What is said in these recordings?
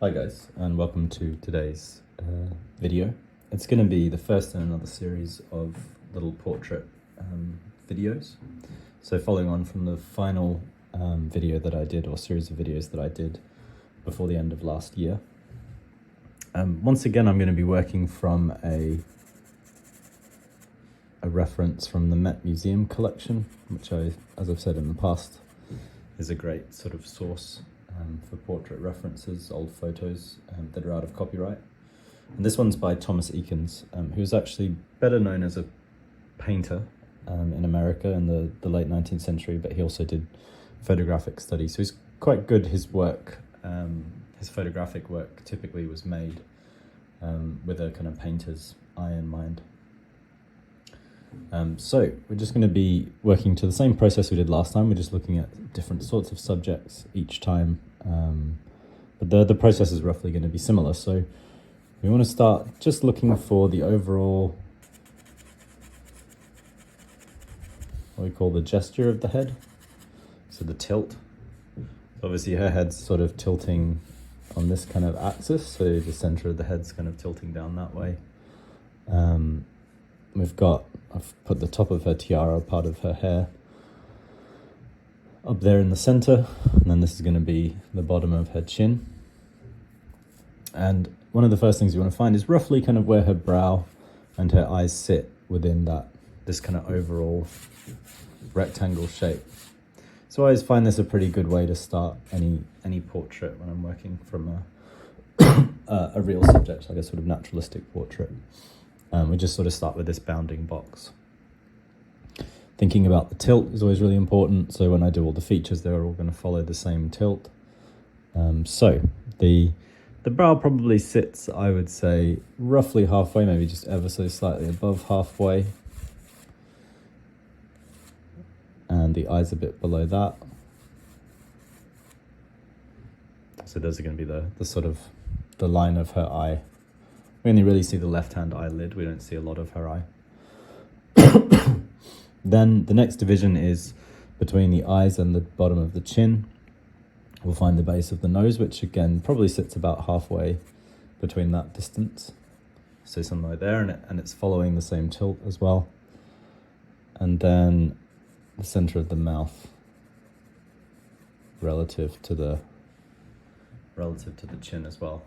Hi guys, and welcome to today's video. It's going to be the first in another series of little portrait videos. So following on from the final video that I did, or series of videos that I did before the end of last year. Once again, I'm going to be working from a reference from the Met Museum collection, which as I've said in the past, is a great sort of source for portrait references, old photos that are out of copyright. And this one's by Thomas Eakins, who's actually better known as a painter in America in the late 19th century, but he also did photographic studies. So he's quite good. His work, his photographic work typically was made with a kind of painter's eye in mind. So we're just going to be working to the same process we did last time. We're just looking at different sorts of subjects each time, but the process is roughly going to be similar. So we want to start just looking for the overall, what we call the gesture of the head, so the tilt. Obviously her head's sort of tilting on this kind of axis, so the center of the head's kind of tilting down that way. I've put the top of her tiara, part of her hair, up there in the center, and then this is going to be the bottom of her chin. And one of the first things you want to find is roughly kind of where her brow and her eyes sit within this kind of overall rectangle shape. So I always find this a pretty good way to start any portrait when I'm working from a real subject, like a sort of naturalistic portrait. We just sort of start with this bounding box. Thinking about the tilt is always really important. So when I do all the features, they're all going to follow the same tilt. So the brow probably sits, I would say, roughly halfway, maybe just ever so slightly above halfway. And the eyes a bit below that. So those are going to be the sort of the line of her eye. We only really see the left-hand eyelid. We don't see a lot of her eye. Then the next division is between the eyes and the bottom of the chin. We'll find the base of the nose, which again probably sits about halfway between that distance. So something like there, and it's following the same tilt as well. And then the center of the mouth relative to the chin as well.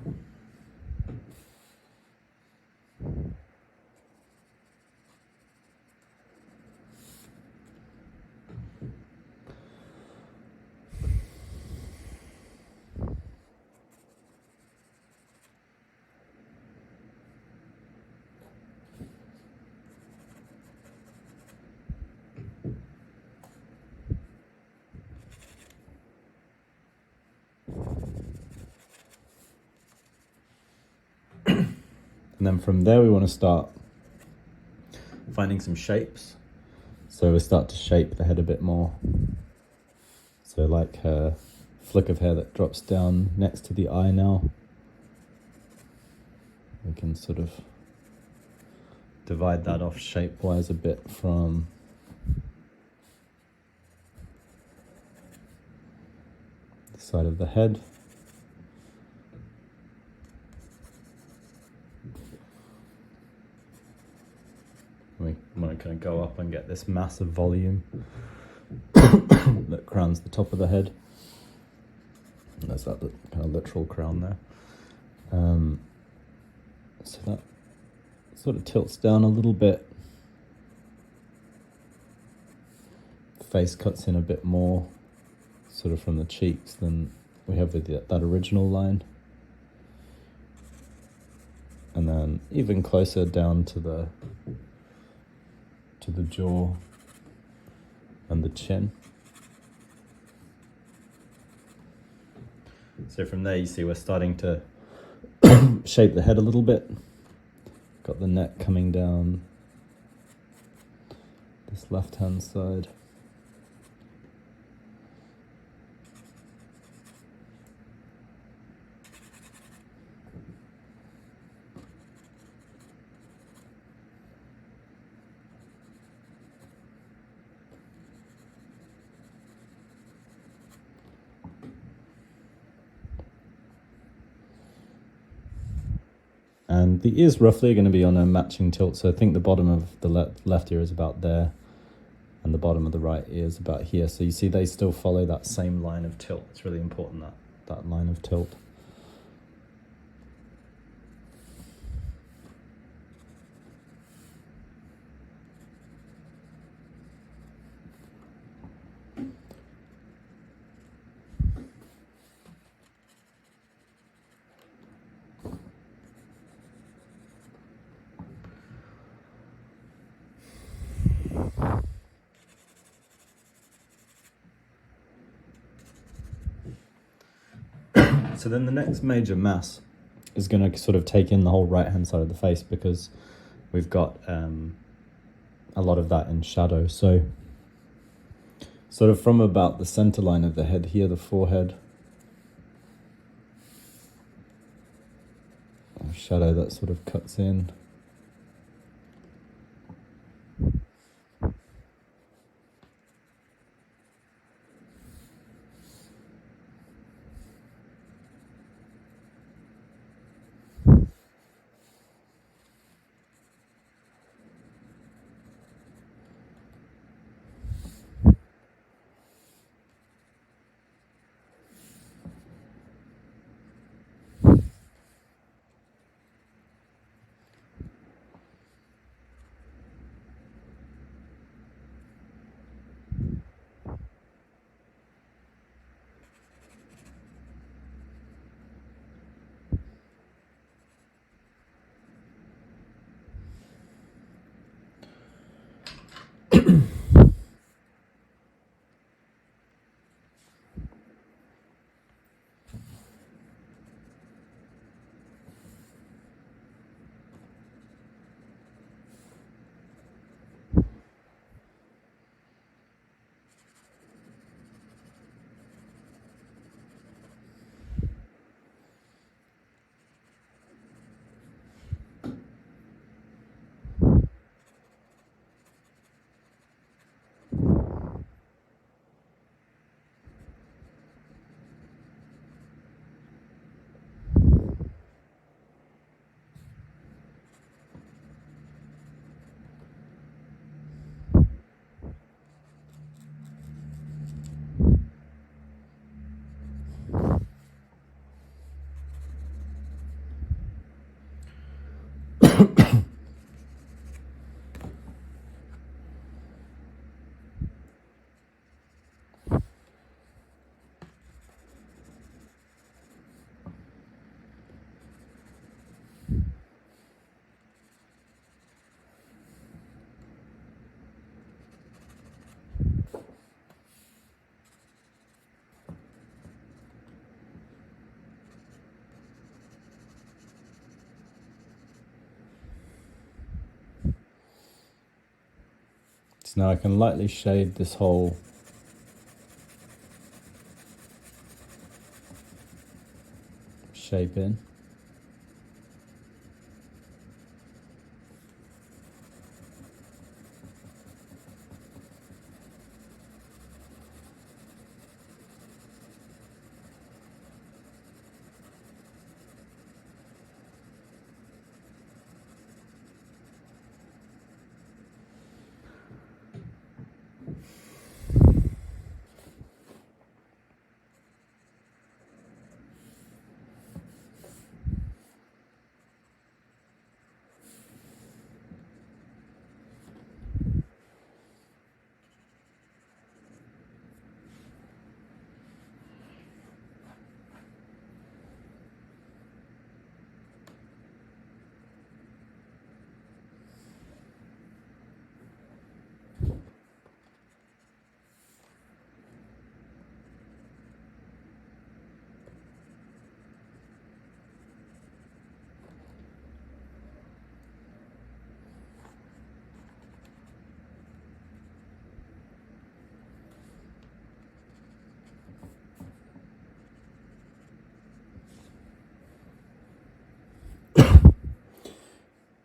And then from there we want to start finding some shapes. So we'll start to shape the head a bit more. So like her flick of hair that drops down next to the eye now. We can sort of divide that off shape-wise a bit from the side of the head. We want to kind of go up and get this massive volume that crowns the top of the head. And there's that kind of literal crown there. So that sort of tilts down a little bit. Face cuts in a bit more, sort of from the cheeks than we have with that original line. And then even closer down to the jaw and the chin. So from there you see we're starting to shape the head a little bit. Got the neck coming down this left hand side. And the ears roughly are going to be on a matching tilt, so I think the bottom of the left ear is about there, and the bottom of the right ear is about here. So you see they still follow that same line of tilt. It's really important, that line of tilt. So then the next major mass is going to sort of take in the whole right-hand side of the face, because we've got a lot of that in shadow. So sort of from about the center line of the head here, the forehead, a shadow that sort of cuts in. So now I can lightly shade this whole shape in.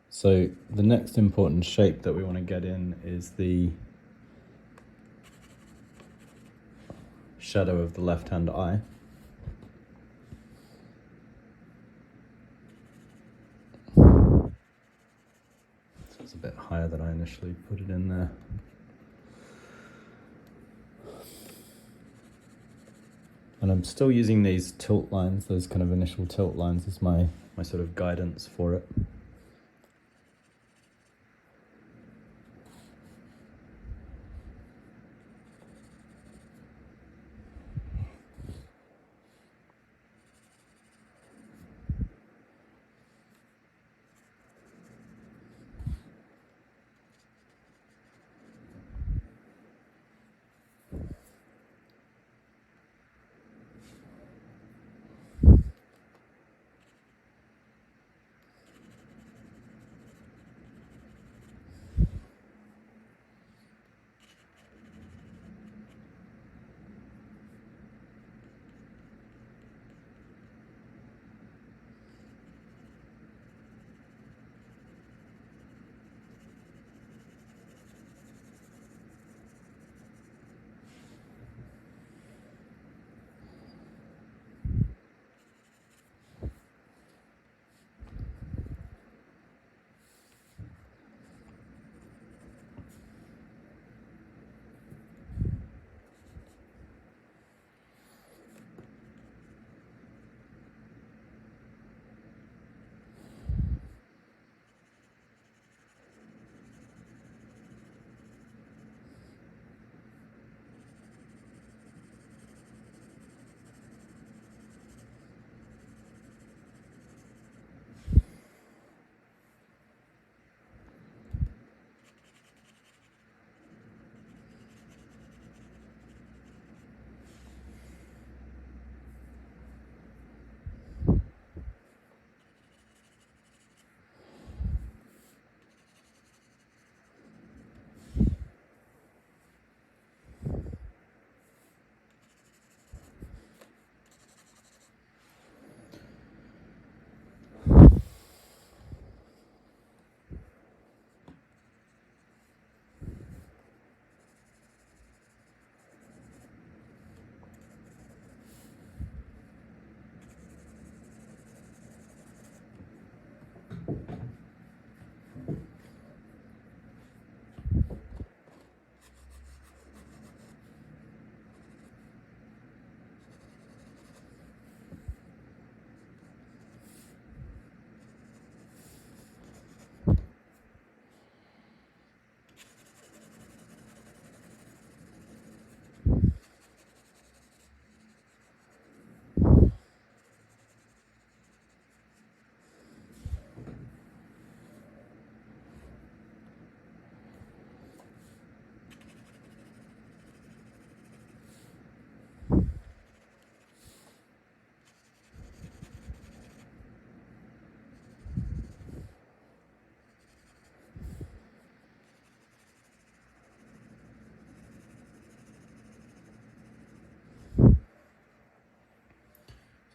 So the next important shape that we want to get in is the shadow of the left-hand eye. It's a bit higher than I initially put it in there. And I'm still using these tilt lines, those kind of initial tilt lines as my sort of guidance for it.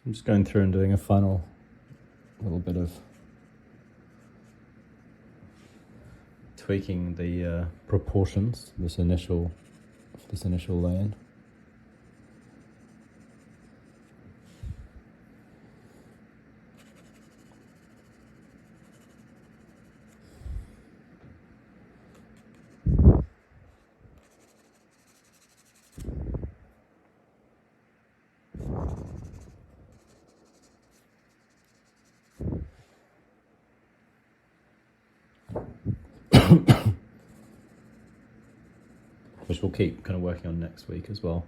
I'm just going through and doing a final little bit of tweaking the proportions of this initial lay-in. Which we'll keep kind of working on next week as well.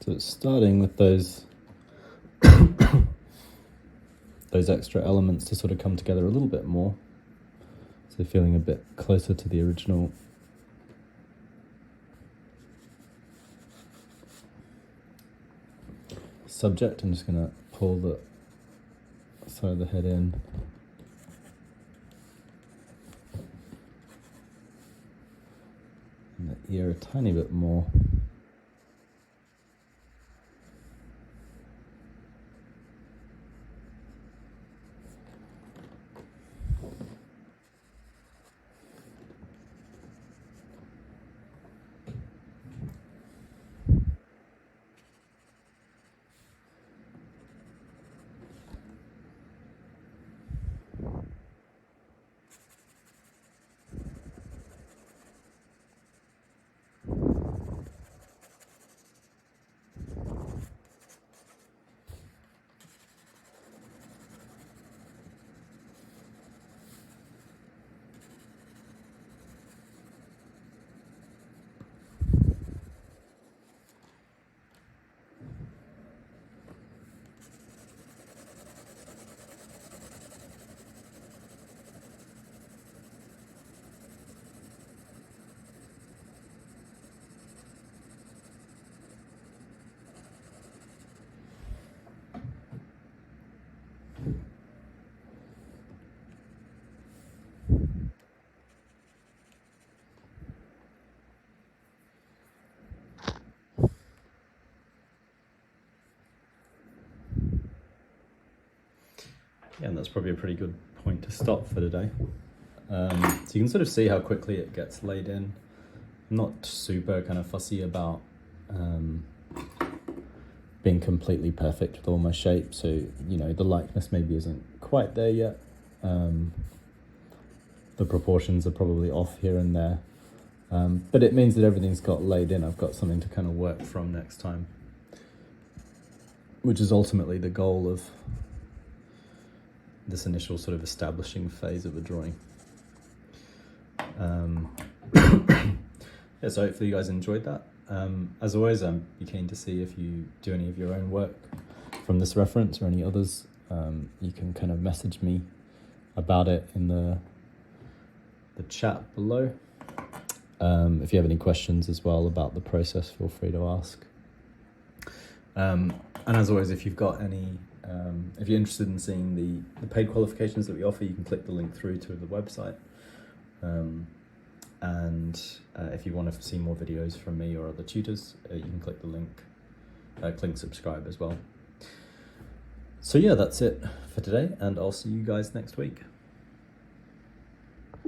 So it's starting with those those extra elements to sort of come together a little bit more. So feeling a bit closer to the original. Subject. I'm just going to pull the side of the head in. And the ear a tiny bit more. Yeah, and that's probably a pretty good point to stop for today. So you can sort of see how quickly it gets laid in. I'm not super kind of fussy about being completely perfect with all my shapes, so you know the likeness maybe isn't quite there yet. The proportions are probably off here and there, but it means that everything's got laid in. I've got something to kind of work from next time, which is ultimately the goal of this initial sort of establishing phase of a drawing. Yeah, so hopefully you guys enjoyed that. As always, I'm keen to see if you do any of your own work from this reference or any others. You can kind of message me about it in the chat below. If you have any questions as well about the process, feel free to ask. And as always, if you've got any if you're interested in seeing the paid qualifications that we offer, you can click the link through to the website. And if you want to see more videos from me or other tutors, you can click the link, click subscribe as well. So yeah, that's it for today, and I'll see you guys next week.